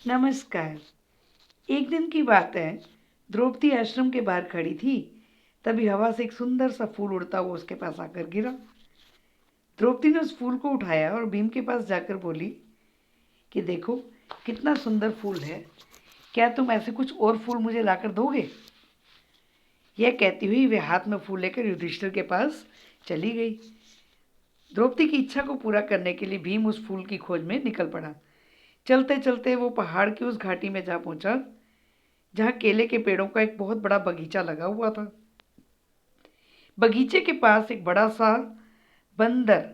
नमस्कार। एक दिन की बात है। द्रौपदी आश्रम के बाहर खड़ी थी। तभी हवा से एक सुंदर सा फूल उड़ता हुआ उसके पास आकर गिरा। द्रौपदी ने उस फूल को उठाया और भीम के पास जाकर बोली कि देखो, कितना सुंदर फूल है। क्या तुम ऐसे कुछ और फूल मुझे लाकर दोगे? यह कहती हुई वे हाथ में फूल लेकर युधिष्ठिर के पास चली गई। द्रौपदी की इच्छा को पूरा करने के लिए भीम उस फूल की खोज में निकल पड़ा। चलते चलते वो पहाड़ की उस घाटी में जा पहुंचा जहाँ केले के पेड़ों का एक बहुत बड़ा बगीचा लगा हुआ था। बगीचे के पास एक बड़ा सा बंदर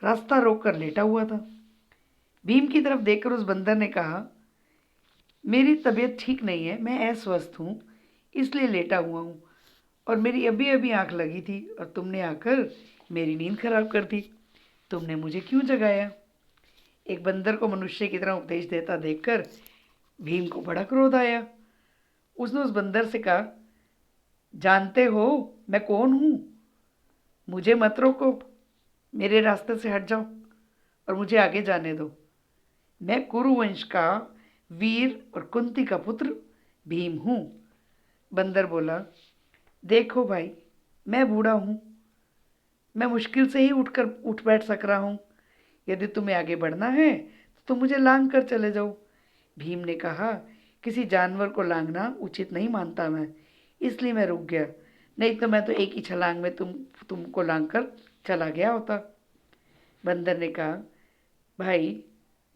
रास्ता रोककर लेटा हुआ था। भीम की तरफ देखकर उस बंदर ने कहा, मेरी तबीयत ठीक नहीं है, मैं अस्वस्थ हूँ, इसलिए लेटा हुआ हूँ, और मेरी अभी अभी आंख लगी थी और तुमने आकर मेरी नींद खराब कर दी। तुमने मुझे क्यों जगाया? एक बंदर को मनुष्य की तरह उपदेश देता देखकर भीम को बड़ा क्रोध आया। उसने उस बंदर से कहा, जानते हो मैं कौन हूँ? मुझे मत रोको, मेरे रास्ते से हट जाओ और मुझे आगे जाने दो। मैं कुरुवंश का वीर और कुंती का पुत्र भीम हूँ। बंदर बोला, देखो भाई, मैं बूढ़ा हूँ, मैं मुश्किल से ही उठ बैठ सक रहा हूँ। यदि तुम्हें आगे बढ़ना है तो तुम मुझे लांग कर चले जाओ। भीम ने कहा, किसी जानवर को लांघना उचित नहीं मानता मैं, इसलिए मैं रुक गया, नहीं तो मैं तो एक ही छलांग में तुमको लांग कर चला गया होता। बंदर ने कहा, भाई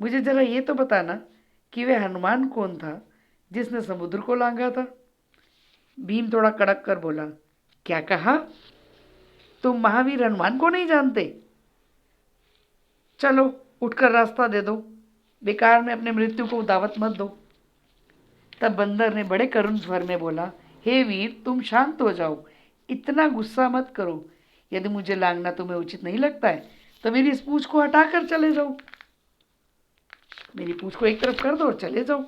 मुझे जरा ये तो बताना कि वह हनुमान कौन था जिसने समुद्र को लांघा था? भीम थोड़ा कड़क कर बोला, क्या कहा? तुम महावीर हनुमान को नहीं जानते? चलो उठकर रास्ता दे दो, बेकार में अपने मृत्यु को दावत मत दो। तब बंदर ने बड़े करुण स्वर में बोला, हे वीर, तुम शांत हो जाओ, इतना गुस्सा मत करो। यदि मुझे लांघना तुम्हें उचित नहीं लगता है तो मेरी इस पूंछ को हटाकर चले जाओ। मेरी पूंछ को एक तरफ कर दो और चले जाओ।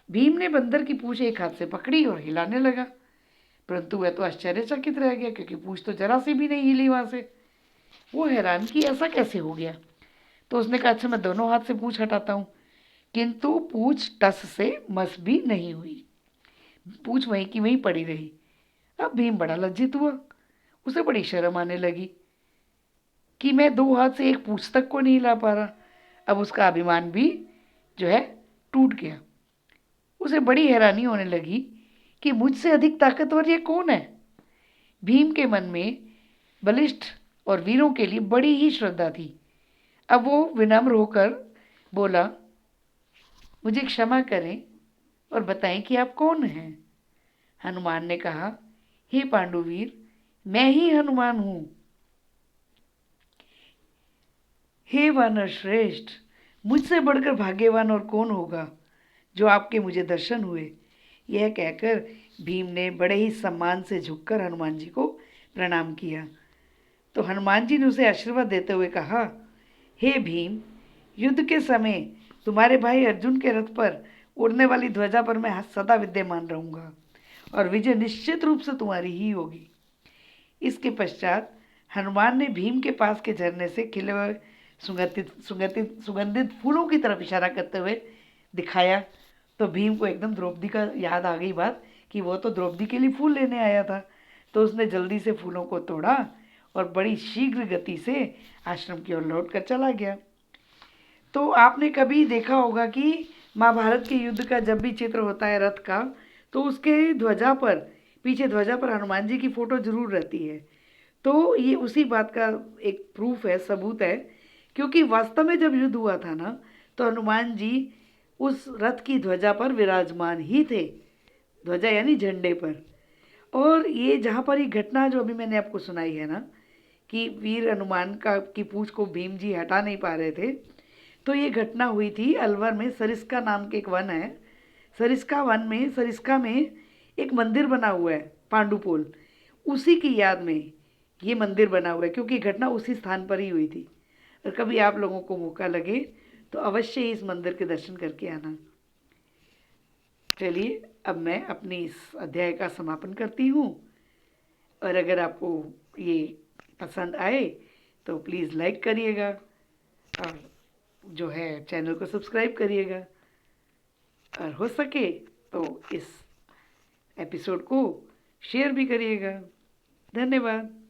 भीम ने बंदर की पूंछ एक हाथ से पकड़ी और हिलाने लगा, परंतु वह तो आश्चर्यचकित रह गया, क्योंकि पूंछ तो जरा सी भी नहीं हिली वहां से। वो हैरान कि ऐसा कैसे हो गया। तो उसने कहा, अच्छा मैं दोनों हाथ से पूंछ हटाता हूँ। किंतु पूंछ टस से मस भी नहीं हुई, पूंछ वहीं की वहीं पड़ी रही। अब भीम बड़ा लज्जित हुआ, उसे बड़ी शर्म आने लगी कि मैं दो हाथ से एक पूंछ तक को नहीं ला पा रहा। अब उसका अभिमान भी जो है टूट गया। उसे बड़ी हैरानी होने लगी कि मुझसे अधिक ताकतवर ये कौन है। भीम के मन में बलिष्ठ और वीरों के लिए बड़ी ही श्रद्धा थी। अब वो विनम्र होकर बोला, मुझे क्षमा करें और बताएं कि आप कौन हैं? हनुमान ने कहा, हे पांडुवीर, मैं ही हनुमान हूं। हे वानर श्रेष्ठ, मुझसे बढ़कर भाग्यवान और कौन होगा जो आपके मुझे दर्शन हुए। यह कहकर भीम ने बड़े ही सम्मान से झुककर हनुमान जी को प्रणाम किया। तो हनुमान जी ने उसे आशीर्वाद देते हुए कहा, हे भीम, युद्ध के समय तुम्हारे भाई अर्जुन के रथ पर उड़ने वाली ध्वजा पर मैं सदा विद्यमान रहूंगा और विजय निश्चित रूप से तुम्हारी ही होगी। इसके पश्चात हनुमान ने भीम के पास के झरने से खिले हुए सुगंधित फूलों की तरफ इशारा करते हुए दिखाया। तो भीम को एकदम द्रौपदी का याद आ गई बात कि वो तो द्रौपदी के लिए फूल लेने आया था। तो उसने जल्दी से फूलों को तोड़ा और बड़ी शीघ्र गति से आश्रम की ओर लौट कर चला गया। तो आपने कभी देखा होगा कि महाभारत के युद्ध का जब भी चित्र होता है रथ का, तो उसके ध्वजा पर, पीछे ध्वजा पर हनुमान जी की फोटो जरूर रहती है। तो ये उसी बात का एक प्रूफ है, सबूत है, क्योंकि वास्तव में जब युद्ध हुआ था ना, तो हनुमान जी उस रथ की ध्वजा पर विराजमान ही थे, ध्वजा यानी झंडे पर। और ये जहाँ पर ये घटना जो अभी मैंने आपको सुनाई है ना, कि वीर हनुमान का की पूंछ को भीम जी हटा नहीं पा रहे थे, तो ये घटना हुई थी अलवर में। सरिस्का नाम के एक वन है, सरिस्का में एक मंदिर बना हुआ है, पांडुपोल, उसी की याद में ये मंदिर बना हुआ है, क्योंकि घटना उसी स्थान पर ही हुई थी। और कभी आप लोगों को मौका लगे तो अवश्य ही इस मंदिर के दर्शन करके आना। चलिए, अब मैं अपनी इस अध्याय का समापन करती हूँ। और अगर आपको ये पसंद आए तो प्लीज़ लाइक करिएगा और जो है चैनल को सब्सक्राइब करिएगा। और हो सके तो इस एपिसोड को शेयर भी करिएगा। धन्यवाद।